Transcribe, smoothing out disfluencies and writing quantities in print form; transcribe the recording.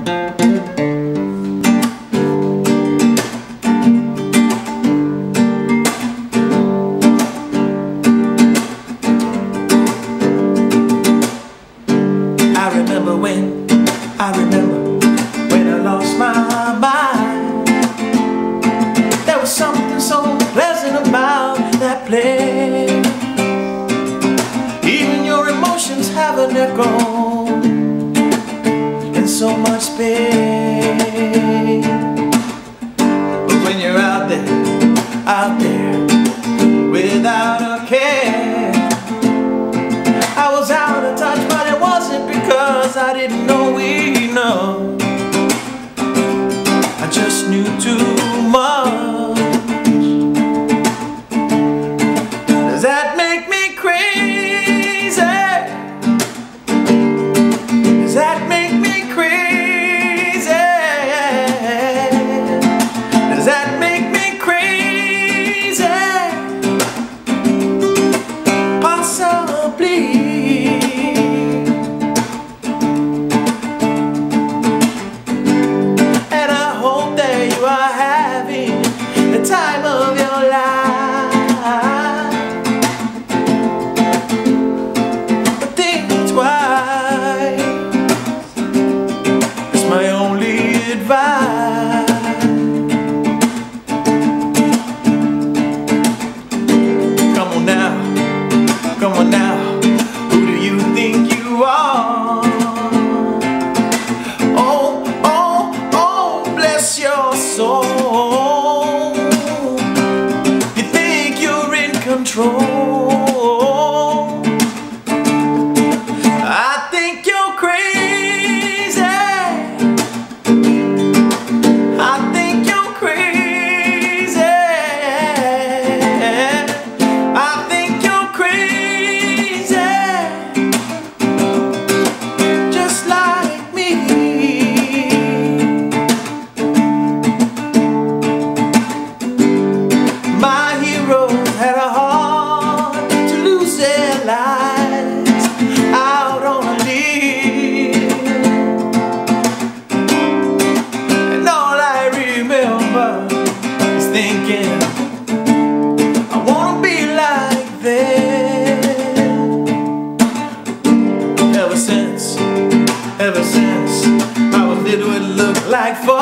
I remember when I lost my mind. There was something so pleasant about that place. Even your emotions have an echo in so much space. But when you're out there, without a care, I was out of touch, but it wasn't because I didn't know enough. I just knew too much. Does that make me crazy? Does that make me crazy? Does that make me crazy? Possibly. Time of your life, but think twice. It's my only advice. Come on now, who do you think you are? Oh, bless your soul. Control. I think you're crazy. I think you're crazy. I think you're crazy, just like me. My heroes had a heart to lose their lives out on a limb, and all I remember is thinking, I wanna be like them. Ever since I was little, it looked like fun.